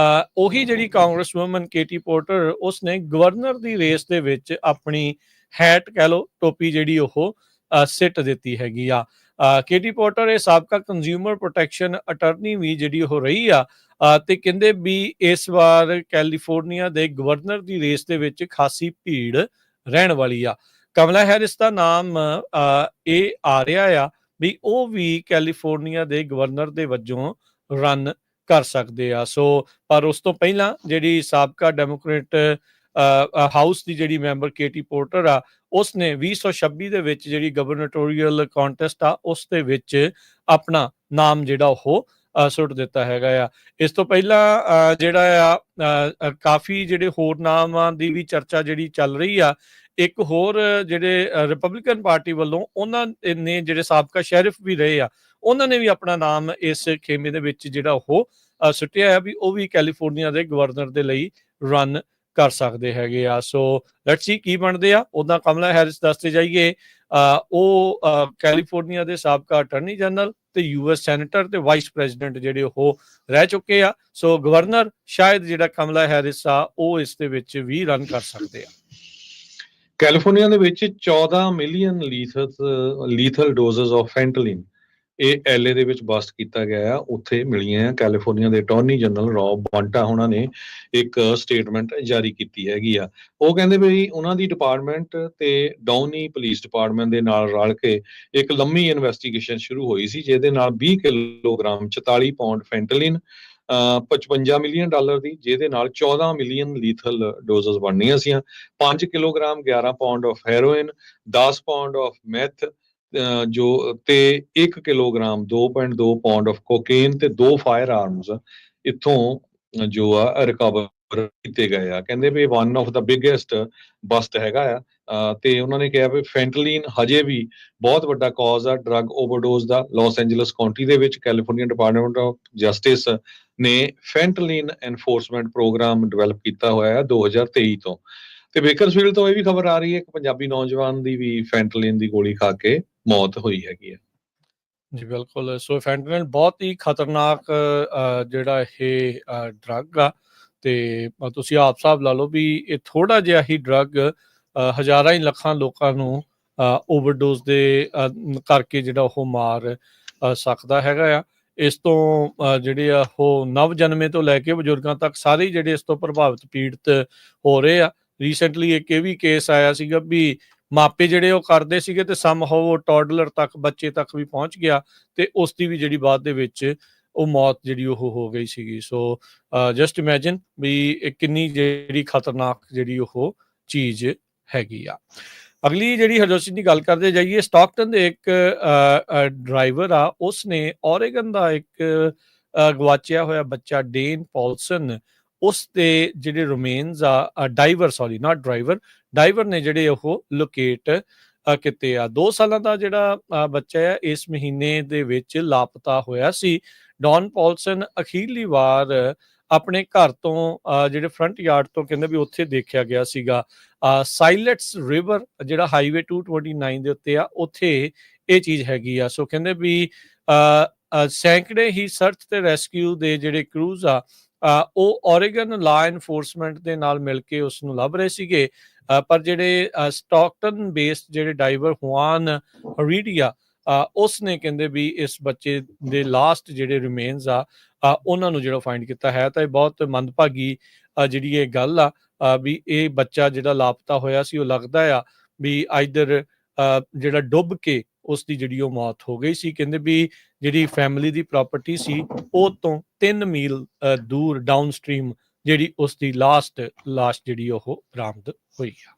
ਉਹੀ ਜਿਹੜੀ ਕਾਂਗਰਸ ਵੂਮਨ ਕੇਟੀ ਪੋਰਟਰ, ਉਸਨੇ ਗਵਰਨਰ ਦੀ ਰੇਸ ਦੇ ਵਿੱਚ ਆਪਣੀ ਹੈਟ ਕਹਿ ਲਓ, ਟੋਪੀ ਜਿਹੜੀ ਉਹ ਸਿੱਟ ਦਿੱਤੀ ਹੈਗੀ ਆ। ਕੇਟੀ ਪੋਰਟਰ ਇਹ ਸਾਬਕਾ ਕੰਜ਼ਿਊਮਰ ਪ੍ਰੋਟੈਕਸ਼ਨ ਅਟਰਨੀ ਵੀ ਜਿਹੜੀ ਉਹ ਰਹੀ ਆ ਤੇ ਕਹਿੰਦੇ ਵੀ ਇਸ ਵਾਰ ਕੈਲੀਫੋਰਨੀਆ ਦੇ ਗਵਰਨਰ ਦੀ ਰੇਸ ਦੇ ਵਿੱਚ ਖਾਸੀ ਭੀੜ ਰਹਿਣ ਵਾਲੀ ਆ। ਕਮਲਾ ਹੈਰਿਸ ਦਾ ਨਾਮ ਇਹ ਆ ਰਿਹਾ ਆ ਵੀ ਉਹ ਵੀ ਕੈਲੀਫੋਰਨੀਆ ਦੇ ਗਵਰਨਰ ਦੇ ਵਜੋਂ ਰਨ ਕਰ ਸਕਦੇ ਆ। ਸੋ ਪਰ ਉਸ ਤੋਂ ਪਹਿਲਾਂ ਜਿਹੜੀ ਸਾਬਕਾ ਡੈਮੋਕ੍ਰੇਟ ਹਾਊਸ ਦੀ ਜਿਹੜੀ ਮੈਂਬਰ ਕੇਟੀ ਪੋਰਟਰ ਆ, ਉਸਨੇ 2026 ਦੇ ਵਿੱਚ ਜਿਹੜੀ ਗਵਰਨਟੋਰੀਅਲ ਕੰਟੈਸਟ ਆ ਉਸ ਦੇ ਵਿੱਚ ਆਪਣਾ ਨਾਮ ਜਿਹੜਾ ਉਹ ਸੁੱਟ ਦਿੱਤਾ ਹੈਗਾ ਆ। ਇਸ ਤੋਂ ਪਹਿਲਾਂ ਜਿਹੜਾ ਆ ਕਾਫੀ ਜਿਹੜੇ ਹੋਰ ਨਾਮਾਂ ਦੀ ਵੀ ਚਰਚਾ ਜਿਹੜੀ ਚੱਲ ਰਹੀ ਆ। ਇੱਕ ਹੋਰ ਜਿਹੜੇ ਰਿਪਬਲਿਕਨ ਪਾਰਟੀ ਵੱਲੋਂ ਉਹਨਾਂ ਨੇ ਜਿਹੜੇ ਸਾਬਕਾ ਸ਼ੈਰਿਫ ਵੀ ਰਹੇ ਆ, ਉਹਨਾਂ ਨੇ ਵੀ ਆਪਣਾ ਨਾਮ ਇਸ ਖੇਮੇ ਦੇ ਵਿੱਚ ਜਿਹੜਾ ਉਹ ਸੁੱਟਿਆ ਆ ਵੀ ਉਹ ਵੀ ਕੈਲੀਫੋਰਨੀਆ ਦੇ ਗਵਰਨਰ ਦੇ ਲਈ ਰਨ ਕਰ ਸਕਦੇ ਹੈਗੇ ਆ। ਸੋ ਲੈਟਸ ਸੀ ਕੀ ਬਣਦੇ ਆ। ਉੱਦਾਂ ਕਮਲਾ ਹੈਰਿਸ ਦੱਸਦੇ ਜਾਈਏ, ਉਹ ਕੈਲੀਫੋਰਨੀਆ ਦੇ ਸਾਬਕਾ ਅਟਰਨੀ ਜਨਰਲ ਤੇ US ਸੈਨੇਟਰ ਤੇ ਵਾਈਸ ਪ੍ਰੈਜ਼ੀਡੈਂਟ ਜਿਹੜੇ ਉਹ ਰਹਿ ਚੁੱਕੇ ਆ। ਸੋ ਗਵਰਨਰ ਸ਼ਾਇਦ ਜਿਹੜਾ ਕਮਲਾ ਹੈਰਿਸ ਆ ਉਹ ਇਸ ਦੇ ਵਿੱਚ ਵੀ ਰਨ ਕਰ ਸਕਦੇ ਆ। ਕੈਲੀਫੋਰਨੀਆ ਦੇ ਵਿੱਚ 14 million lethal doses of fentanyl ਇਹ LA ਦੇ ਵਿੱਚ ਬਸਟ ਕੀਤਾ ਗਿਆ ਆ, ਉੱਥੇ ਮਿਲੀਆਂ ਆ। ਕੈਲੀਫੋਰਨੀਆ ਦੇ ਅਟਾਰਨੀ ਜਨਰਲ ਰੌਬ ਬੌਂਟਾ ਉਹਨਾਂ ਨੇ ਇੱਕ ਸਟੇਟਮੈਂਟ ਜਾਰੀ ਕੀਤੀ ਹੈਗੀ ਆ। ਉਹ ਕਹਿੰਦੇ ਵੀ ਉਹਨਾਂ ਦੀ ਡਿਪਾਰਟਮੈਂਟ ਤੇ ਡਾਊਨੀ ਪੁਲਿਸ ਡਿਪਾਰਟਮੈਂਟ ਦੇ ਨਾਲ ਰਲ ਕੇ ਇੱਕ ਲੰਮੀ ਇਨਵੈਸਟੀਗੇਸ਼ਨ ਸ਼ੁਰੂ ਹੋਈ ਸੀ, ਜਿਹਦੇ ਨਾਲ 20 ਕਿਲੋਗ੍ਰਾਮ 44 ਪਾਉਂਡ ਫੈਂਟਲਿਨ, $55 ਮਿਲੀਅਨ ਦੀ, ਜਿਹਦੇ ਨਾਲ 14 ਮਿਲੀਅਨ ਲੀਥਲ ਡੋਜ਼ਸ ਬਣਨੀਆਂ ਸੀ। 5 kilogram 11 pound of heroin, 10 pound of meth ਜੋ ਤੇ 1 ਕਿਲੋਗ੍ਰਾਮ 2.2 ਪਾਉਂਡ ਆਫ ਕੋਕੇਨ ਤੇ 2 ਫਾਇਰ ਆਰਮਸ ਇੱਥੋਂ ਜੋ ਆ ਰਿਕਵਰ ਕੀਤੇ ਗਏ ਆ। ਕਹਿੰਦੇ we one of the biggest bust ਹੈਗਾ ਆ। ਤੇ ਉਹਨਾਂ ਨੇ ਕਿਹਾ ਵੀ ਫੈਂਟਲੀਨ ਹਜੇ ਵੀ ਬਹੁਤ ਵੱਡਾ ਕਾਜ਼ ਆ ਡਰੱਗ ਓਵਰਡੋਜ਼ ਦਾ। ਲਾਸ ਐਂਜਲਸ ਕਾਉਂਟੀ ਦੇ ਵਿੱਚ ਕੈਲੀਫੋਰਨੀਆ ਡਿਪਾਰਟਮੈਂਟ ਆਫ ਜਸਟਿਸ ਨੇ ਫੈਂਟਲੀਨ ਐਨਫੋਰਸਮੈਂਟ ਪ੍ਰੋਗਰਾਮ ਡਿਵੈਲਪ ਕੀਤਾ ਹੋਇਆ ਹੈ 2023 ਤੋਂ। ਤੇ ਬੇਕਰਸਫੀਲਡ ਤੋਂ ਇਹ ਵੀ ਖਬਰ ਆ ਰਹੀ ਹੈ ਇੱਕ ਪੰਜਾਬੀ ਨੌਜਵਾਨ ਦੀ ਵੀ ਫੈਂਟਲੀਨ ਦੀ ਗੋਲੀ ਖਾ ਕੇ ਮੌਤ ਹੋਈ ਹੈਗੀ ਹੈ। ਜੀ ਬਿਲਕੁਲ। ਸੋ ਫੈਂਟਨਲ ਬਹੁਤ ਹੀ ਖਤਰਨਾਕ ਜਿਹੜਾ ਇਹ ਡਰੱਗ ਆ, ਤੇ ਤੁਸੀਂ ਆਪ ਹਿਸਾਬ ਲਾ ਲਓ ਵੀ ਇਹ ਥੋੜਾ ਜਿਹਾ ਹੀ ਡਰੱਗ ਹਜ਼ਾਰਾਂ ਹੀ ਲੱਖਾਂ ਲੋਕਾਂ ਨੂੰ ਓਵਰਡੋਜ਼ ਦੇ ਕਰਕੇ ਜਿਹੜਾ ਉਹ ਮਾਰ ਸਕਦਾ ਹੈਗਾ ਆ। ਇਸ ਤੋਂ ਜਿਹੜੇ ਆ ਉਹ ਨਵ ਜਨਮੇ ਤੋਂ ਲੈ ਕੇ ਬਜ਼ੁਰਗਾਂ ਤੱਕ ਸਾਰੇ ਜਿਹੜੇ ਇਸ ਤੋਂ ਪ੍ਰਭਾਵਿਤ ਪੀੜਤ ਹੋ ਰਹੇ ਆ। ਰੀਸੈਂਟਲੀ ਇੱਕ ਇਹ ਵੀ ਕੇਸ ਆਇਆ ਸੀਗਾ ਵੀ ਮਾਪੇ ਜਿਹੜੇ ਉਹ ਕਰਦੇ ਸੀਗੇ ਤੇ ਸਮਹਾਉ ਉਹ ਟੌਡਲਰ ਤੱਕ, ਬੱਚੇ ਤੱਕ ਵੀ ਪਹੁੰਚ ਗਿਆ, ਤੇ ਉਸ ਦੀ ਵੀ ਜਿਹੜੀ ਬਾਅਦ ਦੇ ਵਿੱਚ ਉਹ ਮੌਤ ਜਿਹੜੀ ਉਹ ਹੋ ਗਈ ਸੀਗੀ। ਸੋ ਜਸਟ ਇਮੈਜਿਨ ਵੀ ਇਹ ਕਿੰਨੀ ਜਿਹੜੀ ਖਤਰਨਾਕ ਜਿਹੜੀ ਉਹ ਚੀਜ਼ ਹੈਗੀ ਆ। ਅਗਲੀ ਜਿਹੜੀ ਹਰਜੋਤ ਸਿੰਘ ਦੀ ਗੱਲ ਕਰਦੇ ਜਾਈਏ, ਸਟਾਕਟਨ ਦੇ ਇੱਕ ਡਰਾਈਵਰ ਆ, ਉਸਨੇ ਓਰੇਗਨ ਦਾ ਇੱਕ ਗਵਾਚਿਆ ਹੋਇਆ ਬੱਚਾ ਡੇਨ ਪੌਲਸਨ, ਉਸ ਦੇ ਜਿਹੜੇ ਰਿਮੇਨਸ ਆ ਡਾਈਵਰ ਨੇ ਜਿਹੜੇ ਉਹ ਲੋਕੇਟ ਕੀਤੇ ਆ। 2 ਸਾਲਾਂ ਦਾ ਜਿਹੜਾ ਬੱਚਾ ਆ ਇਸ ਮਹੀਨੇ ਦੇ ਵਿੱਚ ਲਾਪਤਾ ਹੋਇਆ ਸੀ। ਡੌਨ ਪੌਲਸਨ ਅਖੀਰਲੀ ਵਾਰ ਆਪਣੇ ਘਰ ਤੋਂ ਜਿਹੜੇ ਫਰੰਟ ਯਾਰਡ ਤੋਂ ਕਹਿੰਦੇ ਵੀ ਉੱਥੇ ਦੇਖਿਆ ਗਿਆ ਸੀਗਾ। ਸਾਈਲੈਟਸ ਰਿਵਰ ਜਿਹੜਾ ਹਾਈਵੇ 229 ਦੇ ਉੱਤੇ ਆ, ਉੱਥੇ ਇਹ ਚੀਜ਼ ਹੈਗੀ ਆ। ਸੋ ਕਹਿੰਦੇ ਵੀ ਸੈਂਕੜੇ ਹੀ ਸਰਚ ਤੇ ਰੈਸਕਿਊ ਦੇ ਜਿਹੜੇ ਕਰੂਜ਼ ਆ ਉਹ ਓਰੇਗਨ ਲਾ ਐਨਫੋਰਸਮੈਂਟ ਦੇ ਨਾਲ ਮਿਲ ਕੇ ਉਸ ਨੂੰ ਲੱਭ ਰਹੇ ਸੀਗੇ। ਪਰ ਜਿਹੜੇ ਸਟਾਕਟਨ ਬੇਸਡ ਜਿਹੜੇ ਡਾਈਵਰ ਹੁਆਨ ਹਰੀਡੀਆ, ਉਸ ਨੇ ਕਹਿੰਦੇ ਵੀ ਇਸ ਬੱਚੇ ਦੇ ਲਾਸਟ ਜਿਹੜੇ ਰਿਮੇਨਸ ਆ ਉਹਨਾਂ ਨੂੰ ਜਿਹੜਾ ਫਾਈਂਡ ਕੀਤਾ ਹੈ। ਤਾਂ ਇਹ ਬਹੁਤ ਮੰਦਭਾਗੀ ਜਿਹੜੀ ਇਹ ਗੱਲ ਆ ਵੀ ਇਹ ਬੱਚਾ ਜਿਹੜਾ ਲਾਪਤਾ ਹੋਇਆ ਸੀ, ਉਹ ਲੱਗਦਾ ਆ ਵੀ ਆਈਦਰ ਜਿਹੜਾ ਡੁੱਬ ਕੇ ਉਸ ਦੀ ਜਿਹੜੀ ਉਹ ਮੌਤ ਹੋ ਗਈ ਸੀ। ਕਹਿੰਦੇ ਵੀ ਜਿਹੜੀ ਫੈਮਿਲੀ ਦੀ ਪ੍ਰਾਪਰਟੀ ਸੀ ਉਹ ਤੋਂ 3 ਮੀਲ ਦੂਰ ਡਾਊਨ ਸਟਰੀਮ ਜਿਹੜੀ ਉਸ ਦੀ ਲਾਸ਼ ਜਿਹੜੀ ਉਹ ਬਰਾਮਦ ਹੋਈ ਆ।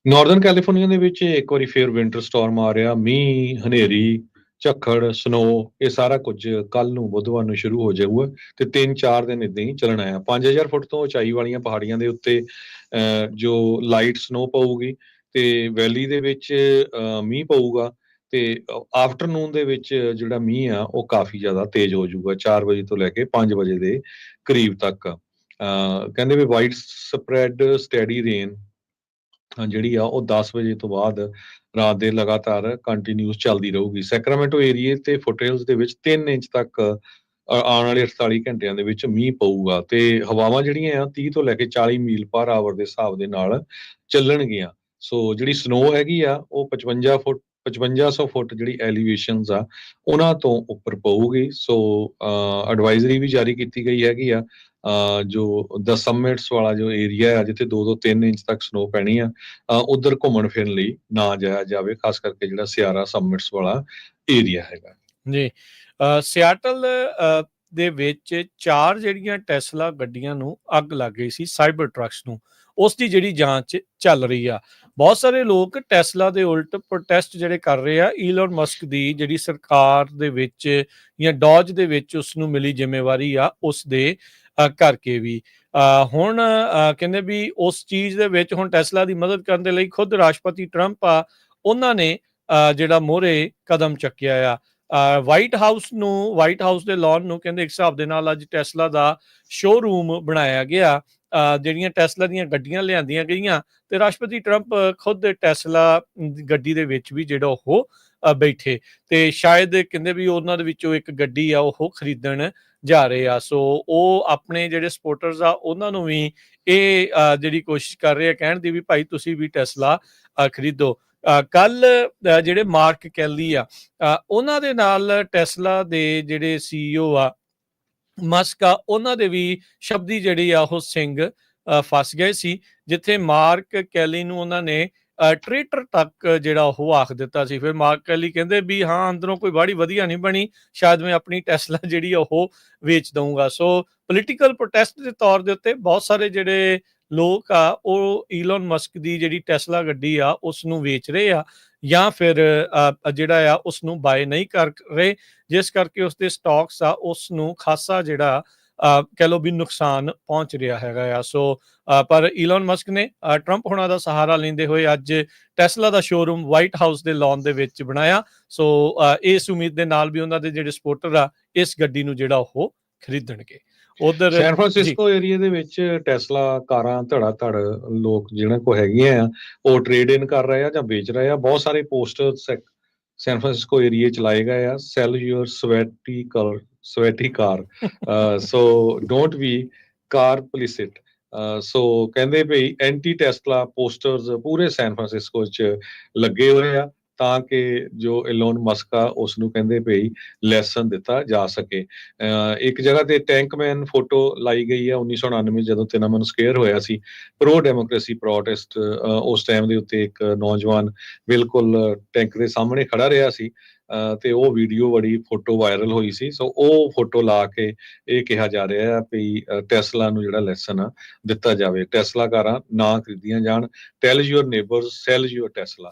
ਨਾਰਦਰਨ ਕੈਲੀਫੋਰਨੀਆ ਦੇ ਵਿੱਚ ਇੱਕ ਵਾਰੀ ਫੇਰ ਵਿੰਟਰ ਸਟਾਰਮ ਆ ਰਿਹਾ। ਮੀਂਹ, ਹਨੇਰੀ, ਝੱਖੜ, ਸਨੋ, ਇਹ ਸਾਰਾ ਕੁਝ ਕੱਲ ਨੂੰ ਬੁੱਧਵਾਰ ਨੂੰ ਸ਼ੁਰੂ ਹੋ ਜਾਊਗਾ ਤੇ 3-4 ਦਿਨ ਇਦਾਂ ਹੀ ਚੱਲਣਾ ਆ। 5000 ਫੁੱਟ ਤੋਂ ਉਚਾਈ ਵਾਲੀਆਂ ਪਹਾੜੀਆਂ ਦੇ ਉੱਤੇ ਜੋ ਲਾਈਟ ਸਨੋ ਪਊਗੀ ਤੇ ਵੈਲੀ ਦੇ ਵਿੱਚ ਮੀਂਹ ਪਊਗਾ। ਤੇ ਆਫਟਰਨੂਨ ਦੇ ਵਿੱਚ ਜਿਹੜਾ ਮੀਂਹ ਆ ਉਹ ਕਾਫੀ ਜ਼ਿਆਦਾ ਤੇਜ਼ ਹੋ ਜਾਊਗਾ 4 ਵਜੇ ਤੋਂ ਲੈ ਕੇ 5 ਵਜੇ ਦੇ ਕਰੀਬ ਤੱਕ। ਕਹਿੰਦੇ ਵੀ ਵਾਈਡ ਸਪਰੈਡ ਸਟੈਡੀ ਰੇਨ ਜਿਹੜੀ ਆ ਉਹ 10 ਵਜੇ ਤੋਂ ਬਾਅਦ ਰਾਤ ਦੇ ਲਗਾਤਾਰ ਕੰਟੀਨਿਊਸ ਚੱਲਦੀ ਰਹੂਗੀ। ਸੈਕਰਾਮੈਂਟੋ ਏਰੀਏ ਤੇ ਫੁੱਟਹਿਲਸ ਦੇ ਵਿੱਚ 3 ਇੰਚ ਤੱਕ ਆਉਣ ਵਾਲੇ 48 ਘੰਟਿਆਂ ਦੇ ਵਿੱਚ ਮੀਂਹ ਪਊਗਾ ਤੇ ਹਵਾਵਾਂ ਜਿਹੜੀਆਂ ਆ 30 ਤੋਂ ਲੈ ਕੇ 40 ਮੀਲ ਪਰ ਆਵਰ ਦੇ ਹਿਸਾਬ ਦੇ ਨਾਲ ਚੱਲਣਗੀਆਂ। ਸੋ ਜਿਹੜੀ ਸਨੋ ਹੈਗੀ ਆ ਉਹ 5500 ਫੁੱਟ ਜਿਹੜੀ ਐਲੀਵੇਸ਼ਨਸ ਆ ਉਹਨਾਂ ਤੋਂ ਉੱਪਰ ਪਊਗੀ। ਸੋ ਐਡਵਾਈਜ਼ਰੀ ਵੀ ਜਾਰੀ ਕੀਤੀ ਗਈ ਹੈਗੀ ਆ। ਜੋ ਦ ਸਮਿਟਸ ਵਾਲਾ ਜੋ ਏਰੀਆ ਹੈ ਜਿੱਥੇ 2-3 ਇੰਚ ਤੱਕ ਸਨੋ ਪੈਣੀ ਆ, ਉਧਰ ਘੁੰਮਣ ਫਿਰਨ ਲਈ ਨਾ ਜਾਇਆ ਜਾਵੇ, ਖਾਸ ਕਰਕੇ ਜਿਹੜਾ ਸਿਆਰਾ ਸਮਿਟਸ ਵਾਲਾ ਏਰੀਆ ਹੈਗਾ ਜੀ। ਸਿਆਟਲ ਦੇ ਵਿੱਚ 4 ਜਿਹੜੀਆਂ ਟੈਸਲਾ ਗੱਡੀਆਂ ਨੂੰ ਅੱਗ ਲੱਗ ਗਈ ਸੀ, ਸਾਈਬਰ ਟਰੱਕਸ ਨੂੰ, ਉਸ ਦੀ ਜਿਹੜੀ ਜਾਂਚ ਚੱਲ ਰਹੀ ਆ। ਬਹੁਤ ਸਾਰੇ ਲੋਕ ਟੈਸਲਾ ਦੇ ਉਲਟ ਪ੍ਰੋਟੈਸਟ ਜਿਹੜੇ ਕਰ ਰਹੇ ਆ ਈਲਨ ਮਸਕ ਦੀ ਜਿਹੜੀ ਸਰਕਾਰ ਦੇ ਵਿੱਚ ਜਾਂ ਡੌਜ ਦੇ ਵਿੱਚ ਉਸ ਨੂੰ ਮਿਲੀ ਜ਼ਿੰਮੇਵਾਰੀ ਆ ਉਸ ਦੇ ਕਰਕੇ ਵੀ। ਹੁਣ ਕਹਿੰਦੇ ਵੀ ਉਸ ਚੀਜ਼ ਦੇ ਵਿੱਚ ਹੁਣ ਟੈਸਲਾ ਦੀ ਮਦਦ ਕਰਨ ਦੇ ਲਈ ਖੁਦ ਰਾਸ਼ਟਰਪਤੀ ਟਰੰਪ ਆ, ਉਹਨਾਂ ਨੇ ਜਿਹੜਾ ਮੋਹਰੇ ਕਦਮ ਚੱਕਿਆ ਆ। ਵਾਈਟ ਹਾਊਸ ਦੇ ਲਾਨ ਨੂੰ ਕਹਿੰਦੇ ਇੱਕ ਹਿਸਾਬ ਦੇ ਨਾਲ ਅੱਜ ਟੈਸਲਾ ਦਾ ਸ਼ੋਰੂਮ ਬਣਾਇਆ ਗਿਆ। ਜਿਹੜੀਆਂ ਟੈਸਲਾ ਦੀਆਂ ਗੱਡੀਆਂ ਲਿਆਂਦੀਆਂ ਗਈਆਂ ਤੇ ਰਾਸ਼ਟਰਪਤੀ ਟਰੰਪ ਖੁਦ ਟੈਸਲਾ ਗੱਡੀ ਦੇ ਵਿੱਚ ਵੀ ਜਿਹੜਾ ਉਹ ਬੈਠੇ ਤੇ ਸ਼ਾਇਦ ਕਹਿੰਦੇ ਵੀ ਉਹਨਾਂ ਦੇ ਵਿੱਚੋਂ ਇੱਕ ਗੱਡੀ ਆ ਉਹ ਖਰੀਦਣ ਜਾ ਰਹੇ ਆ। ਸੋ ਉਹ ਆਪਣੇ ਜਿਹੜੇ ਸਪੋਰਟਰਸ ਆ ਉਹਨਾਂ ਨੂੰ ਵੀ ਇਹ ਜਿਹੜੀ ਕੋਸ਼ਿਸ਼ ਕਰ ਰਹੇ ਆ ਕਹਿਣ ਦੀ ਵੀ ਭਾਈ ਤੁਸੀਂ ਵੀ ਟੈਸਲਾ ਖਰੀਦੋ। ਕੱਲ ਜਿਹੜੇ ਮਾਰਕ ਕੈਲੀ ਆ ਉਹਨਾਂ ਦੇ ਨਾਲ ਟੈਸਲਾ ਦੇ ਜਿਹੜੇ CEO ਆ ਮਸਕ ਆ, ਉਹਨਾਂ ਦੇ ਵੀ ਸ਼ਬਦੀ ਜਿਹੜੀ ਆ ਉਹ ਸਿੰਘ ਫਸ ਗਏ ਸੀ, ਜਿੱਥੇ ਮਾਰਕ ਕੈਲੀ ਨੂੰ ਉਹਨਾਂ ਨੇ ਟ੍ਰੇਟਰ ਤੱਕ ਜਿਹੜਾ ਉਹ ਆਖ ਦਿੱਤਾ ਸੀ। ਫਿਰ ਮਾਰਕ ਕੈਲੀ ਕਹਿੰਦੇ ਵੀ ਹਾਂ ਅੰਦਰੋਂ ਕੋਈ ਬਾੜੀ ਵਧੀਆ ਨਹੀਂ ਬਣੀ, ਸ਼ਾਇਦ ਮੈਂ ਆਪਣੀ ਟੈਸਲਾ ਜਿਹੜੀ ਉਹ ਵੇਚ ਦਊਂਗਾ। ਸੋ ਪੋਲੀਟੀਕਲ ਪ੍ਰੋਟੈਸਟ ਦੇ ਤੌਰ ਦੇ ਉੱਤੇ ਬਹੁਤ ਸਾਰੇ ਜਿਹੜੇ ਲੋਕ ਆ ਉਹ ਈਲਨ ਮਸਕ ਦੀ ਜਿਹੜੀ ਟੈਸਲਾ ਗੱਡੀ ਆ ਉਸ ਨੂੰ ਵੇਚ ਰਹੇ ਆ ਜਾਂ ਫਿਰ ਜਿਹੜਾ ਆ ਉਸ ਨੂੰ ਬਾਏ ਨਹੀਂ ਕਰ ਰਹੇ, ਜਿਸ ਕਰਕੇ ਉਸ ਦੇ ਸਟਾਕਸ ਆ ਉਸ ਨੂੰ ਖਾਸਾ ਜਿਹੜਾ ਕਹਿ ਲਓ ਵੀ ਨੁਕਸਾਨ ਪਹੁੰਚ ਰਿਹਾ ਹੈਗਾ ਆ। ਸੋ ਪਰ ਈਲਨ ਮਸਕ ਨੇ ਟਰੰਪ ਹੋਣਾ ਦਾ ਸਹਾਰਾ ਲੈਂਦੇ ਹੋਏ ਅੱਜ ਟੈਸਲਾ ਦਾ ਸ਼ੋਰੂਮ ਵਾਈਟ ਹਾਊਸ ਦੇ ਲਾਨ ਦੇ ਵਿੱਚ ਬਣਾਇਆ। ਸੋ ਇਸ ਉਮੀਦ ਦੇ ਨਾਲ ਵੀ ਉਹਨਾਂ ਦੇ ਜਿਹੜੇ ਸਪੋਰਟਰ ਆ ਇਸ ਗੱਡੀ ਨੂੰ ਜਿਹੜਾ ਉਹ ਖਰੀਦਣਗੇ। ਉਧਰ ਸੈਨ ਜੀ ਫਰਾਂਸਿਸਕੋ ਏਰੀਆ ਦੇ ਵਿੱਚ ਟੈਸਲਾ ਕਾਰਾਂ ਧੜਾ ਧੜ ਲੋਕ ਜਿਹਨਾਂ ਕੋ ਹੈਗੀਆਂ ਆ ਉਹ ਟ੍ਰੇਡ ਇਨ ਕਰ ਰਹੇ ਆ ਜਾਂ ਵੇਚ ਰਹੇ ਆ। ਬਹੁਤ ਸਾਰੇ ਪੋਸਟਰ ਸੈਨ ਫਰਾਂਸਿਸਕੋ ਏਰੀਆ ਚ ਲਾਏ ਗਏ ਆ, sell your swasticar so don't be complicit. So ਕਹਿੰਦੇ ਭਈ ਐਂਟੀ ਟੈਸਲਾ ਪੋਸਟਰਸ ਪੂਰੇ ਸੈਨ ਫਰਾਂਸਿਸਕੋ ਚ ਲੱਗੇ ਹੋਏ ਆ ਤਾਂ ਕਿ ਜੋ ਇਲੋਨ ਮਸਕ ਆ ਉਸ ਨੂੰ ਕਹਿੰਦੇ ਭਈ ਲੈਸਨ ਦਿੱਤਾ ਜਾ ਸਕੇ। ਇੱਕ ਜਗ੍ਹਾ ਤੇ ਟੈਂਕਮੈਨ ਫੋਟੋ ਲਾਈ ਗਈ ਆ 1999 ਜਦੋਂ ਤਿਨਾਮਨ ਸਕੁਏਅਰ ਹੋਇਆ ਸੀ, ਪ੍ਰੋ ਡੈਮੋਕ੍ਰੇਸੀ ਪ੍ਰੋਟੈਸਟ। ਉਸ ਟਾਈਮ ਦੇ ਉੱਤੇ ਇੱਕ ਨੌਜਵਾਨ ਬਿਲਕੁਲ ਟੈਂਕ ਦੇ ਸਾਹਮਣੇ ਖੜਾ ਰਿਹਾ ਸੀ ਤੇ ਉਹ ਵੀਡੀਓ ਬੜੀ ਫੋਟੋ ਵਾਇਰਲ ਹੋਈ ਸੀ। ਸੋ ਉਹ ਫੋਟੋ ਲਾ ਕੇ ਇਹ ਕਿਹਾ ਜਾ ਰਿਹਾ ਹੈ ਵੀ ਟੈਸਲਾ ਨੂੰ ਜਿਹੜਾ ਲੈਸਨ ਆ ਦਿੱਤਾ ਜਾਵੇ, ਟੈਸਲਾ ਕਾਰਾਂ ਨਾ ਖਰੀਦੀਆਂ ਜਾਣ। Tell your neighbours sell your Tesla,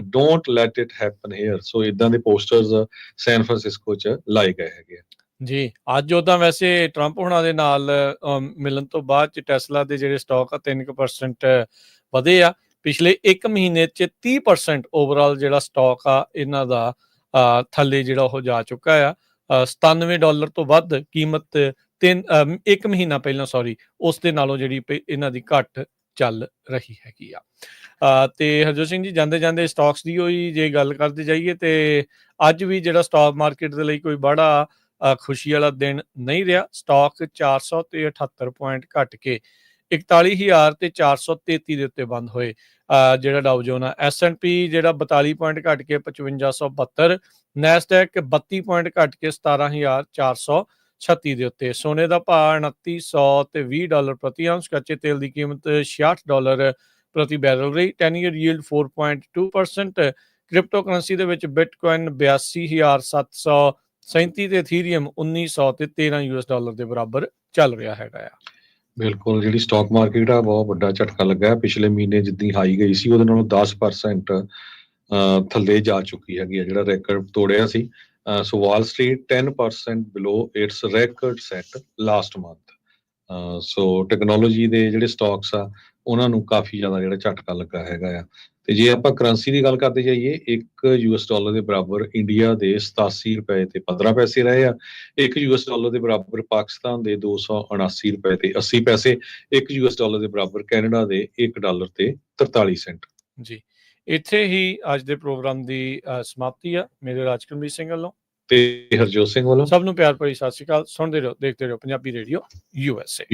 don't let it happen here. So ਇਦਾਂ ਦੇ ਪੋਸਟਰਸ ਸੈਨ ਫਰਾਂਸਿਸਕੋ ਚ ਲਾਏ ਗਏ ਹੈਗੇ ਆ। ਜੀ ਅੱਜ ਉਦਾਂ ਵੈਸੇ ਟਰੰਪ ਹੋਣਾ ਦੇ ਨਾਲ ਮਿਲਣ ਤੋਂ ਬਾਅਦ ਚ ਟੈਸਲਾ ਦੇ ਜਿਹੜੇ ਸਟਾਕ ਆ 3% ਵਧੇ ਆ। ਪਿਛਲੇ 1 ਮਹੀਨੇ ਚ 30% ਓਵਰਆਲ ਜਿਹੜਾ ਸਟਾਕ ਆ ਇਹਨਾਂ ਦਾ ਥੱਲੇ ਜਿਹੜਾ ਉਹ ਜਾ ਚੁੱਕਾ ਆ। $97 ਤੋਂ ਵੱਧ ਕੀਮਤ 1 ਮਹੀਨਾ ਪਹਿਲਾਂ ਉਸ ਦੇ ਨਾਲੋਂ ਜਿਹੜੀ ਇਹਨਾਂ ਦੀ ਘੱਟ ਚੱਲ ਰਹੀ ਹੈਗੀ ਆ। ਤੇ ਹਰਜੋਤ ਸਿੰਘ ਜੀ ਜਾਂਦੇ ਜਾਂਦੇ ਸਟਾਕਸ ਦੀ ਹੋਈ ਜੇ ਗੱਲ ਕਰਦੇ ਜਾਈਏ ਤੇ ਅੱਜ ਵੀ ਜਿਹੜਾ ਸਟਾਕ ਮਾਰਕੀਟ ਦੇ ਲਈ ਕੋਈ ਬੜਾ ਖੁਸ਼ੀ ਵਾਲਾ ਦਿਨ ਨਹੀਂ ਰਿਹਾ। ਸਟਾਕ 400 ਤੇ 78 ਪੁਆਇੰਟ ਘਟ ਕੇ 41,433 ਦੇ ਉੱਤੇ ਬੰਦ ਹੋਏ। ਜਿਹੜਾ ਡਾਊ ਜੋਨ ਆ S&P ਜਿਹੜਾ 42 ਪੁਆਇੰਟ ਘਟ ਕੇ 5572, ਨੈਸਡੈਕ 32 ਪੁਆਇੰਟ ਘਟ ਕੇ 17,436 ਦੇ ਉੱਤੇ। ਸੋਨੇ ਦਾ ਭਾਅ $2920 ਪ੍ਰਤੀ ਆਉਂਸ, ਕੱਚੇ ਤੇਲ ਦੀ ਕੀਮਤ $66 ਪ੍ਰਤੀ ਬੈਰਲ ਰਹੀ। 10 ਈਅਰ ਯੀਲਡ 4.2%। ਕ੍ਰਿਪਟੋ ਕਰੰਸੀ ਦੇ ਵਿੱਚ ਬਿਟਕੋਇਨ 82,737 ਤੇ ਇਥੀਰੀਅਮ 1900 ਤੇ $13 ਦੇ ਬਰਾਬਰ ਚੱਲ ਰਿਹਾ ਹੈਗਾ ਆ। ਬਿਲਕੁਲ, ਜਿਹੜੀ ਸਟਾਕ ਮਾਰਕੀਟ ਆ ਬਹੁਤ ਵੱਡਾ ਝਟਕਾ ਲੱਗਾ ਹੈ। ਪਿਛਲੇ ਮਹੀਨੇ ਜਿੱਦੀ ਹਾਈ ਗਈ ਸੀ ਉਹਦੇ ਨਾਲੋਂ 10% ਥੱਲੇ ਜਾ ਚੁੱਕੀ ਹੈਗੀ ਆ, ਜਿਹੜਾ ਰੈਕੋਰਡ ਤੋੜਿਆ ਸੀ। So Wall Street 10% below its record set last month. So technology ਦੇ ਜਿਹੜੇ ਸਟਾਕਸ ਆ ਉਹਨਾਂ ਨੂੰ ਕਾਫੀ ਜ਼ਿਆਦਾ ਜਿਹੜਾ ਝਟਕਾ ਲੱਗਾ ਹੈਗਾ ਆ। ਤੇ ਜੇ ਆਪਾਂ ਕਰੰਸੀ ਦੀ ਗੱਲ ਕਰਦੇ ਜਾਈਏ, $1 ਦੇ ਬਰਾਬਰ ਇੰਡੀਆ ਦੇ 87 ਰੁਪਏ ਤੇ 15 ਪੈਸੇ ਰਹੇ ਆ। $1 ਦੇ ਬਰਾਬਰ ਪਾਕਿਸਤਾਨ ਦੇ 279 ਰੁਪਏ ਤੇ 80 ਪੈਸੇ। $1 ਦੇ ਬਰਾਬਰ ਕੈਨੇਡਾ ਦੇ $1 ਤੇ 43 ਸੈਂਟ। ਜੀ ਇੱਥੇ ਹੀ ਅੱਜ ਦੇ ਪ੍ਰੋਗਰਾਮ ਦੀ ਸਮਾਪਤੀ ਆ। ਮੇਰੇ ਰਾਜਕਰਮਜੀਤ ਸਿੰਘ ਵੱਲੋਂ ਤੇ ਹਰਜੋਤ ਸਿੰਘ ਵੱਲੋਂ ਸਭ ਨੂੰ ਪਿਆਰ ਭਰੀ ਸਤਿ ਸ਼੍ਰੀ ਅਕਾਲ। ਸੁਣਦੇ ਰਹੋ, ਦੇਖਦੇ ਰਹੋ ਪੰਜਾਬੀ ਰੇਡੀਓ USA।